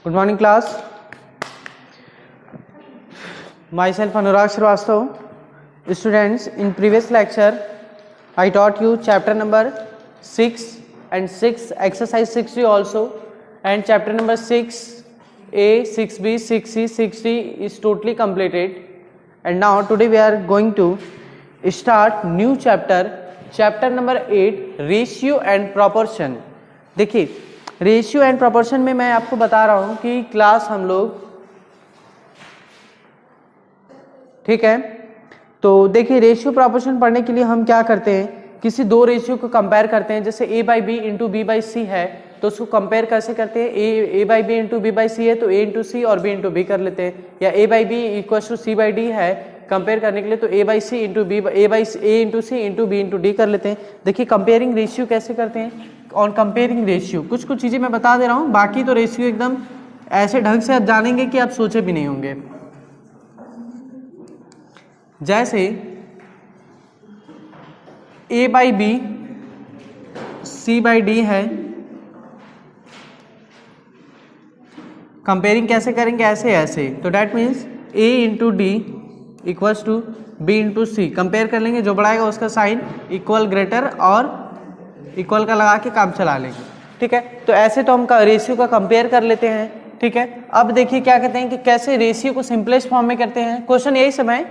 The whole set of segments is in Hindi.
Good morning class. Myself Anurag Srivastava. Students, in previous lecture I taught you chapter number 6 and 6 exercise 6 also, and chapter number 6A, 6B, 6C, 6D is totally completed. And now today we are going to start new chapter number 8, ratio and proportion. देखिए रेशियो एंड प्रोपोर्शन में मैं आपको बता रहा हूं कि क्लास हम लोग, ठीक है, तो देखिए रेशियो प्रोपोर्शन पढ़ने के लिए हम क्या करते हैं, किसी दो रेशियो को कंपेयर करते हैं. जैसे a by B into B by C है तो उसको कंपेयर कैसे करते हैं, a by B into B by C है तो a इंटू सी और b इंटू बी कर लेते हैं. या a by B equal to C by D है कंपेयर करने के लिए तो a by C into B a by A into C into B into D कर लेते हैं. देखिए कंपेयरिंग रेशियो कैसे करते हैं. ऑन कंपेयरिंग रेशियो कुछ चीजें मैं बता दे रहा हूं, बाकी तो रेशियो एकदम ऐसे ढंग से आप जानेंगे कि आप सोचे भी नहीं होंगे. जैसे a by B C by D है, कंपेयरिंग कैसे करेंगे, ऐसे तो that means a into D equals to B into C. Compare कर लेंगे, जो बढ़ाएगा उसका साइन इक्वल ग्रेटर और इक्वल का लगा के काम चला लेंगे. ठीक है, तो ऐसे तो हम रेशियो का कंपेयर कर लेते हैं. ठीक है, अब देखिए क्या कहते हैं कि कैसे रेशियो को सिंपलेस्ट फॉर्म में करते हैं. क्वेश्चन यही समय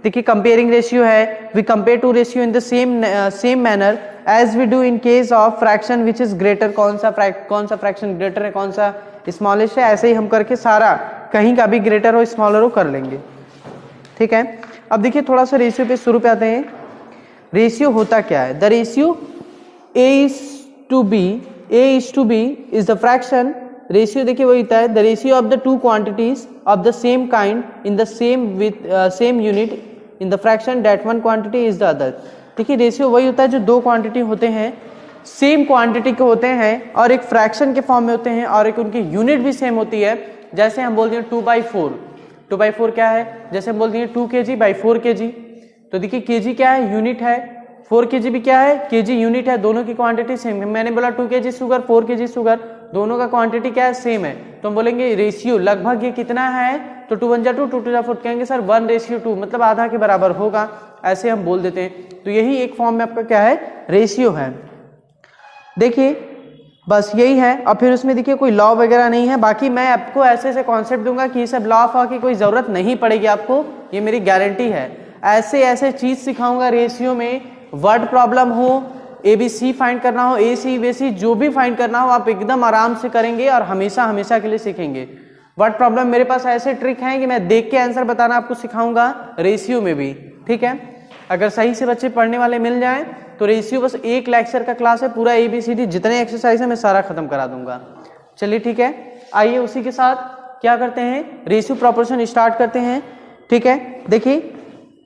देखिए कंपेयरिंग रेशियो है, we compare two ratio in the same manner as we do in case of fraction which is greater. कौन सा फ्रैक्शन ग्रेटर है, कौन सा स्मॉलेस्ट है, ऐसे ही हम करके सारा कहीं का भी ग्रेटर हो स्मॉलर हो कर लेंगे. ठीक है, अब देखिए थोड़ा सा रेशियो पे शुरू पे आते हैं. रेशियो होता क्या है, the ratio a is to b is the fraction. Ratio देखिए वही होता है, the ratio of the two quantities of the same kind in the same with same unit in the fraction that one quantity is the other. देखिए रेशियो वही होता है जो दो क्वांटिटी होते हैं, सेम क्वांटिटी के होते हैं और एक फ्रैक्शन के फॉर्म में होते हैं और एक उनकी यूनिट भी सेम होती है. जैसे हम बोलते हैं 2/4 क्या है, जैसे हम बोलते हैं 2 kg बाई 4 kg. तो देखिए kg क्या है, यूनिट है, 4 kg भी क्या है, kg यूनिट है, दोनों की क्वांटिटी सेम है. मैंने बोला 2 kg शुगर 4 kg शुगर, दोनों का क्वांटिटी क्या है, सेम है. तो हम बोलेंगे रेशियो लगभग ये कितना है, तो 2 1 2 2 2 4 कहेंगे सर 1:2 मतलब आधा के बराबर होगा, ऐसे हम बोल देते हैं. तो यही एक फॉर्म में आपका क्या है, रेशियो है. देखिए बस यही है. और फिर उसमें देखिए कोई लॉ वगैरह नहीं है, बाकी मैं आपको ऐसे ऐसे कॉन्सेप्ट दूंगा कि ये सब लॉ ऑफ की कोई जरूरत नहीं पड़ेगी आपको, ये मेरी गारंटी है. ऐसे ऐसे चीज सिखाऊंगा रेशियो में, वर्ड प्रॉब्लम हो, ABC फाइंड करना हो, AC BC जो भी फाइंड करना हो आप एकदम आराम से करेंगे और हमेशा हमेशा के लिए सीखेंगे. वर्ड प्रॉब्लम मेरे पास ऐसे ट्रिक हैं कि मैं देख के आंसर बताना आपको सिखाऊंगा रेशियो में भी. ठीक है, अगर सही से बच्चे पढ़ने वाले मिल जाएं तो रेशियो बस एक लेक्चर का क्लास है, पूरा ABCD जितने एक्सरसाइज है मैं सारा खत्म करा दूंगा. चलिए ठीक है, आइए उसी के साथ क्या करते हैं, रेशियो प्रोपोर्शन स्टार्ट करते हैं. ठीक है, देखिए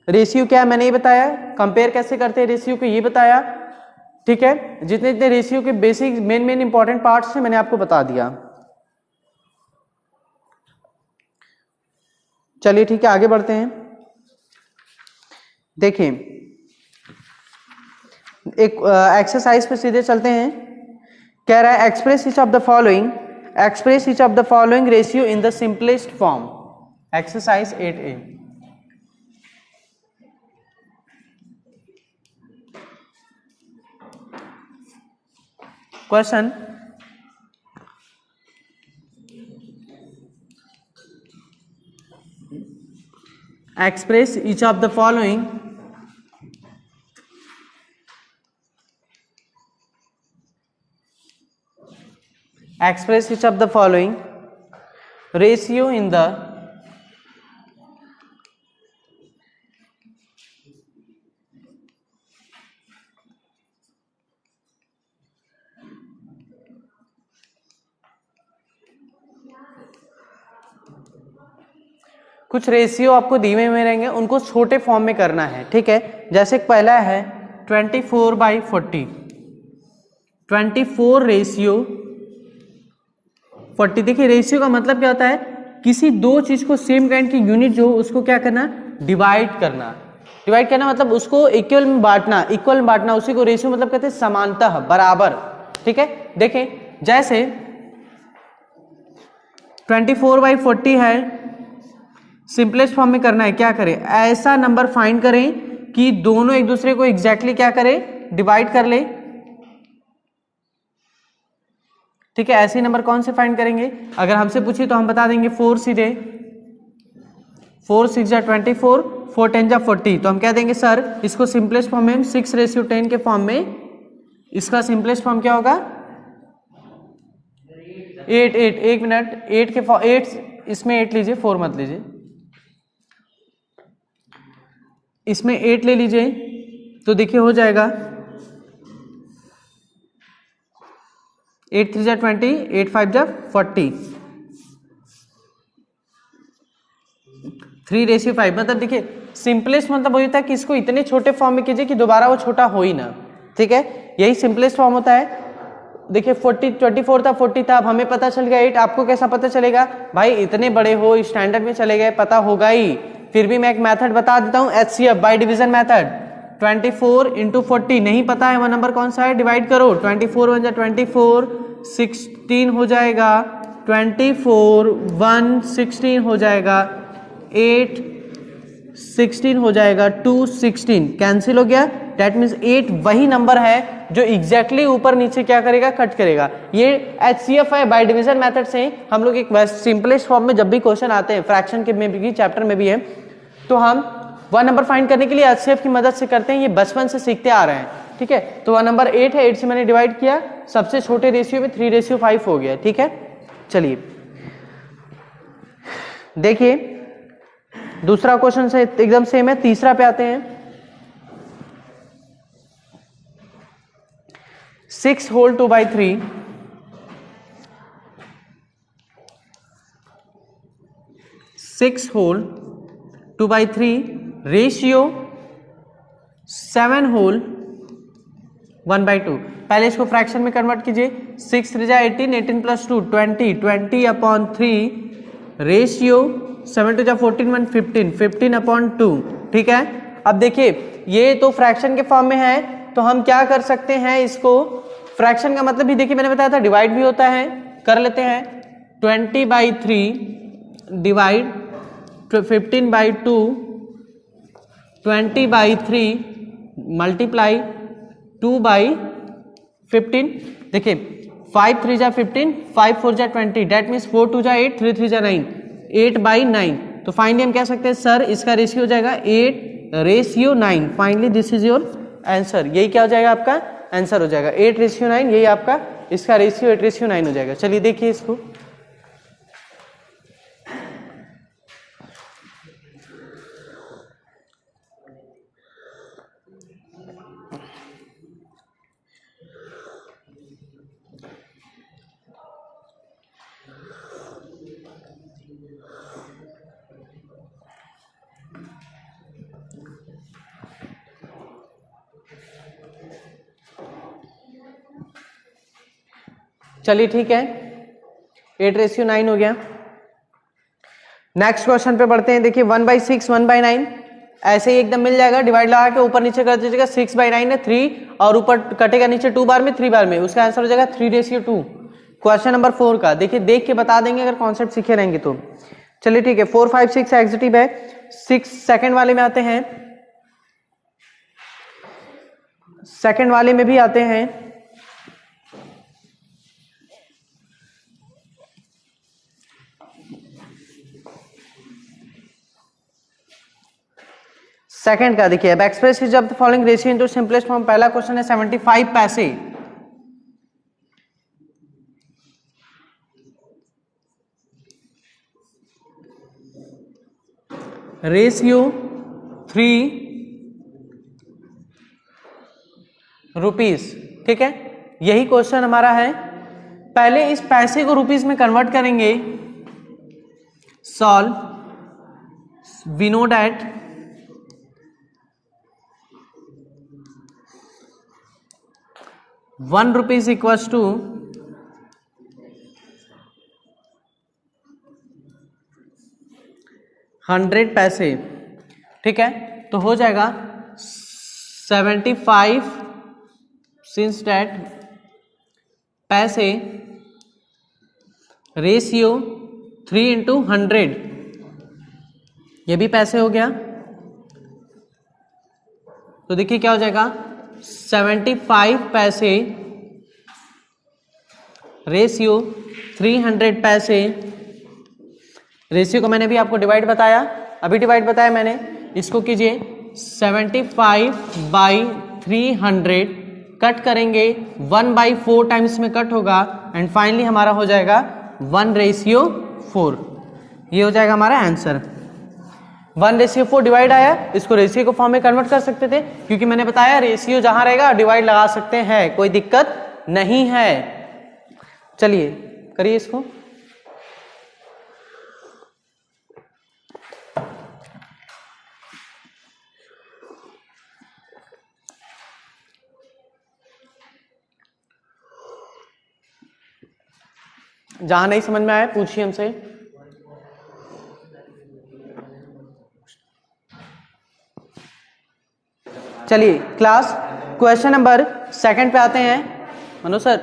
रेशियो क्या है मैंने ये बताया, कंपेयर कैसे करते हैं रेशियो को ये बताया. ठीक है, जितने जितने रेशियो के बेसिक मेन इंपॉर्टेंट पार्ट्स हैं मैंने आपको बता दिया. चलिए ठीक है, आगे बढ़ते हैं. देखिए एक एक्सरसाइज पे सीधे चलते हैं. कह रहा है express each of the following ratio in the simplest form. Exercise 8A. Question: express each of the following ratio in the कुछ रेशियो आपको दिए हुए रहेंगे, उनको छोटे फॉर्म में करना है. ठीक है, जैसे पहला है 24/40, 24 रेशियो 40. देखिए रेशियो का मतलब क्या होता है, किसी दो चीज को सेम काइंड की यूनिट जो उसको क्या करना, डिवाइड करना. डिवाइड करना मतलब उसको इक्वल में बांटना, उसी को रेशियो मतलब कहते हैं समानतः, बराबर. ठीक है, देखें जैसे 24/40 है, सिंपलेस्ट फॉर्म में करना है, क्या करें, ऐसा नंबर फाइंड करें कि दोनों एक दूसरे को एग्जैक्टली क्या करें, डिवाइड कर ले। ठीक है, ऐसे नंबर कौन से फाइंड करेंगे, अगर हमसे पूछे तो हम बता देंगे 4 सीधे, 4 6 जा 24, 4 10 जा 40, तो हम क्या देंगे सर इसको सिंपलेस्ट फॉर्म में 6:10 के फॉर्म में, इसका सिंपलेस्ट फॉर्म क्या होगा 8 8, एक मिनट, 8 के 8, इसमें 8 लीजिए, 4 मत लीजिए, इसमें 8 ले लीजिए, तो देखिए हो जाएगा 8 3 जा 20, 8 5 जा 40, 3:5, मतलब देखिए सिंपलेस्ट मतलब वही होता है कि इसको इतने छोटे फॉर्म में कीजिए कि दोबारा वो छोटा हो ही ना। ठीक है, यही सिंपलेस्ट फॉर्म होता है। देखिए 24 था, 40 था, अब हमें पता चल गया 8, आपको कैसा पता चलेगा भाई, इतने बड़े हो स्टैंडर्ड में चले गए, पता होगा ही। फिर भी मैं एक मेथड बता देता हूं, HCF बाय डिवीजन मेथड, 24 × 40, नहीं पता है वो नंबर कौन सा है, डिवाइड करो, 24 1 24, 16 हो जाएगा, 24 1 16 हो जाएगा, 8 16 हो जाएगा, 2 16 कैंसिल हो गया। डेट मीन्स 8 वही नंबर है जो एग्जैक्टली ऊपर नीचे क्या करेगा, कट करेगा। ये HCF है, बाय डिवीजन मेथड से हम लोग एक सिंपलेस्ट फॉर्म में जब भी क्वेश्चन आते हैं, फ्रैक्शन के में भी, चैप्टर में भी है, तो हम वह नंबर फाइंड करने के लिए HCF की मदद से करते हैं, ये बचपन से सीखते आ रहे हैं। ठीक है, तो वह नंबर 8 है, 8 से मैंने डिवाइड किया, सबसे छोटे रेशियो में 3:5 हो गया। ठीक है, चलिए देखिए दूसरा क्वेश्चन से एकदम सेम है, तीसरा पे आते हैं। 6 होल 2/3, 6 होल 2/3 रेशियो 7 होल 1/2। पहले इसको फ्रैक्शन में कन्वर्ट कीजिए, 6 3 जा 18, 18 + 2 20, 20/3 रेशियो 7 2 जा 14, 1 15, 15/2। ठीक है, अब देखिए ये तो फ्रैक्शन के फॉर्म में है, तो हम क्या कर सकते हैं, इसको फ्रैक्शन का मतलब भी देखिए मैंने बताया था डिवाइड भी होता है, कर लेते हैं, 20/3 डिवाइड 15/2, 20/3 मल्टीप्लाई 2/15। देखिए 5 3 जा 15, 5 4 जा 20, डेट मीन्स 4 2 जा 8, 3 3 जा 9, 8/9। तो फाइनली हम कह सकते हैं सर इसका रेशियो हो जाएगा 8:9। Finally this is your answer, यही क्या हो जाएगा आपका आंसर हो जाएगा 8:9, यही आपका इसका रेशियो 8:9 हो जाएगा। चलिए देखिए इसको, चलिए ठीक है 8:9 हो गया। नेक्स्ट क्वेश्चन पे बढ़ते हैं। देखिए 1/6 1/9 ऐसे ही एकदम मिल जाएगा, डिवाइड लगा के ऊपर नीचे कर दीजिएगा, 6/9 है 3 और ऊपर कटेगा नीचे 2 बार में 3 बार में, उसका आंसर हो जाएगा 3:2। क्वेश्चन नंबर 4 का देखिए देख के बता देंगे अगर कॉन्सेप्ट सीखे रहेंगे तो। चलिए ठीक है 4 5 6 एग्जीक्यूटिव है। 6 सेकंड वाले में आते हैं, सेकंड वाले में भी आते हैं। सेकंड का देखिए, अब express is of the following ratio into simplest form. पहला क्वेश्चन है 75 पैसे, रेशियो 3 रुपीस। ठीक है, यही क्वेश्चन हमारा है। पहले इस पैसे को रुपीस में कन्वर्ट करेंगे। Solve, we know that ₹1 equals to 100 पैसे। ठीक है, तो हो जाएगा 75 सिंस डैट पैसे रेशियो 3 इंटू 100, ये भी पैसे हो गया। तो देखिए क्या हो जाएगा, 75 पैसे रेशियो 300 पैसे। रेशियो को मैंने भी आपको डिवाइड बताया, अभी डिवाइड बताया मैंने। इसको कीजिए 75/300, कट करेंगे 1/4 टाइम्स में कट होगा, एंड फाइनली हमारा हो जाएगा 1:4। ये हो जाएगा हमारा आंसर। 1:4 डिवाइड आया, इसको रेशियो को फॉर्म में कन्वर्ट कर सकते थे, क्योंकि मैंने बताया रेशियो जहां रहेगा डिवाइड लगा सकते हैं, कोई दिक्कत नहीं है। चलिए करिए इसको। जहां नहीं समझ में आया पूछिए हमसे। चलिए क्लास क्वेश्चन नंबर 2 पे आते हैं। मनु सर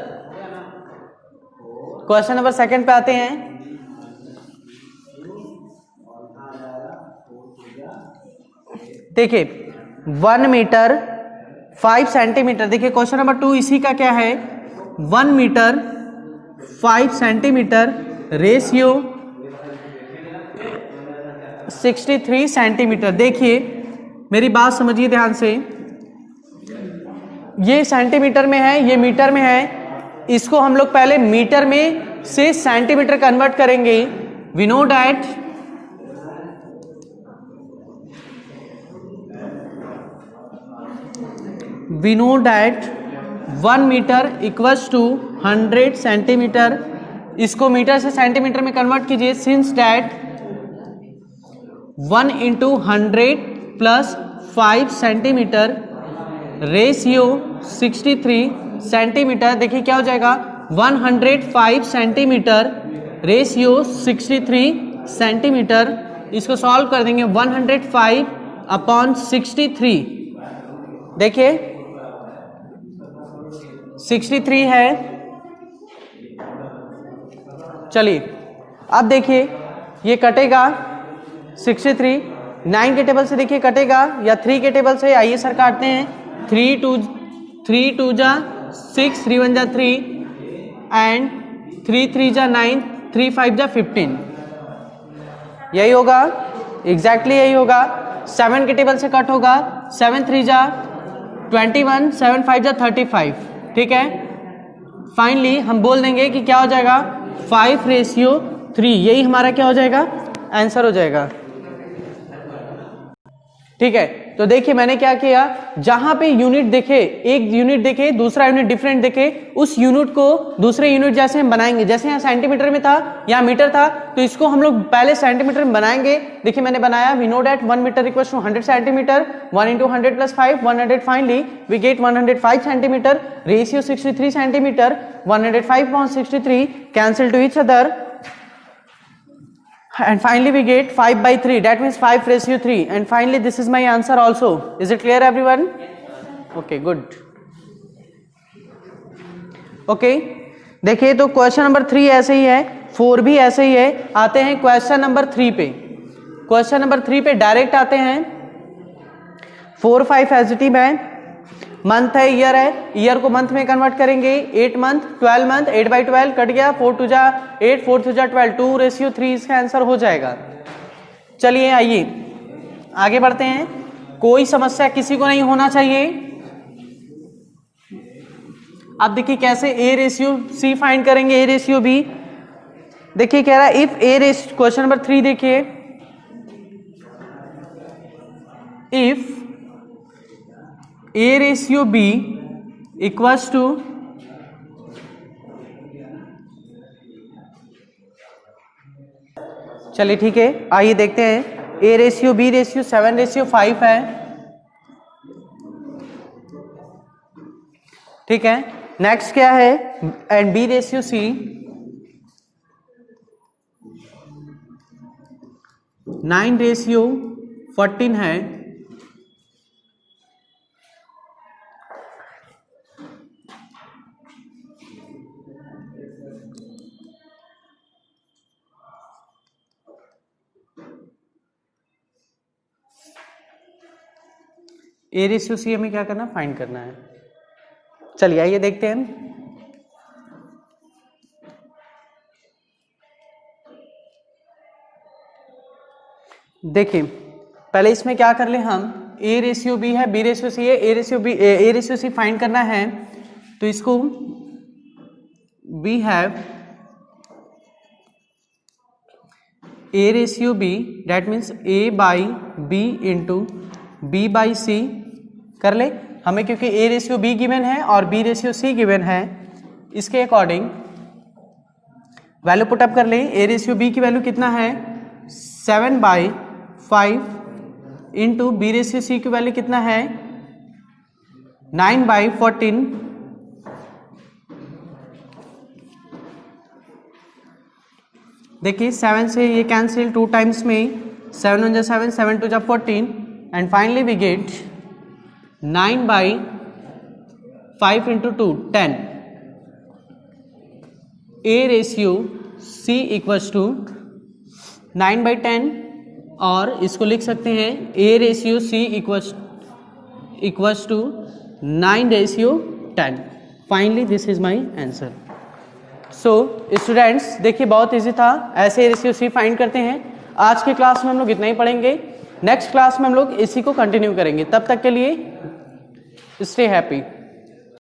क्वेश्चन नंबर 2 पे आते हैं। देखिए 1 मीटर 5 सेंटीमीटर, देखिए क्वेश्चन नंबर 2 इसी का क्या है, 1 मीटर 5 सेंटीमीटर रेशियो 63 सेंटीमीटर। देखिए मेरी बात समझिए ध्यान से, ये सेंटीमीटर में है, ये मीटर में है, इसको हम लोग पहले मीटर में से सेंटीमीटर कन्वर्ट करेंगे। We know that we know that 1 metre equals to 100 centimetre. इसको मीटर से सेंटीमीटर में कन्वर्ट कीजिए, since that 1 into 100 plus 5 centimetre ratio 63 centimetre. देखिए क्या हो जाएगा, 105 सेंटीमीटर रेशियो 63 सेंटीमीटर। इसको सॉल्व कर देंगे, 105 अपॉन 63, देखिए 63 है। चलिए अब देखिए ये कटेगा 63, 9 के टेबल से देखिए कटेगा, या 3 के टेबल से, आइए सर काटते हैं। 3 2 जा 6, 3 1 जा 3, एंड 3 3 जा 9, 3 5 जा 15, यही होगा, एग्जैक्टली यही होगा। 7 के टेबल से कट होगा, 7 3 जा 21, 7 5 जा 35, ठीक है। फाइनली हम बोल देंगे कि क्या हो जाएगा, 5:3, यही हमारा क्या हो जाएगा, आंसर हो जाएगा, ठीक है। तो देखिए मैंने क्या किया, जहां पे यूनिट देखे, एक यूनिट देखे दूसरा यूनिट डिफरेंट देखे, उस यूनिट को दूसरे यूनिट जैसे हम बनाएंगे। जैसे यहाँ सेंटीमीटर में था, यहाँ मीटर था, तो इसको हम लोग पहले सेंटीमीटर में बनाएंगे। देखिए मैंने बनाया, we know that 1 metre equals to 100 centimetre, 1 into 100 plus 5, 100, finally we get 105 centimetre, ratio 63 centimetre, 105/63 cancel to each other, and finally we get 5/3, that means 5:3, and finally this is my answer also. Is it clear everyone? Okay, good. Okay, देखिए तो क्वेश्चन नंबर 3 ऐसे ही है, 4 भी ऐसे ही है। आते हैं क्वेश्चन नंबर 3 पे। क्वेश्चन नंबर 3 पे डायरेक्ट आते हैं। 4 5 पॉजिटिव है, मंथ है, ईयर है, ईयर को मंथ में कन्वर्ट करेंगे, 8 मंथ 12 मंथ, 8/12 कट गया, 4 2 जा 8, 4 3 जा 12, 2:3 इसका आंसर हो जाएगा। चलिए आइए आगे बढ़ते हैं, कोई समस्या किसी को नहीं होना चाहिए। अब देखिए कैसे A:C फाइंड करेंगे, A:B। देखिए कह रहा है इफ क्वेश्चन नंबर 3 देखिए, इफ A:B इक्वल्स टू चलिए ठीक है, आइए देखते हैं। A:B 7:5 है, ठीक है। नेक्स्ट क्या है, एंड B:C 9:14 है। ए रेशियो सी हमें क्या करना, फाइंड करना है। चलिए आइए देखते हैं। देखिए पहले इसमें क्या कर ले हम, ए रेशियो बी है, बी रेशियो सी है, ए रेशियो सी फाइंड करना है। तो इसको we have A ratio B, that means A by B into B by C कर ले हमें, क्योंकि ए रेशियो बी गिवन है और बी रेशियो सी गिवन है। इसके अकॉर्डिंग वैल्यू पुटअप कर ले। ए रेशियो बी की वैल्यू कितना है 7/5 इंटू बी रेशियो सी की वैल्यू कितना है 9/14। देखिए 7 से ये कैंसिल 2 टाइम्स में, 7 1 7, 7 2 14 and finally we get 9/5 into 2 10। A ratio C equals to 9/10 और इसको लिख सकते हैं A ratio C equals to 9/10। Finally this is my answer. So students देखिए बहुत इजी था, ऐसे रेशियो सी फाइंड करते हैं। आज के क्लास में हम लोग इतना ही पढ़ेंगे, नेक्स्ट क्लास में हम लोग इसी को कंटिन्यू करेंगे। तब तक के लिए स्टे हैप्पी।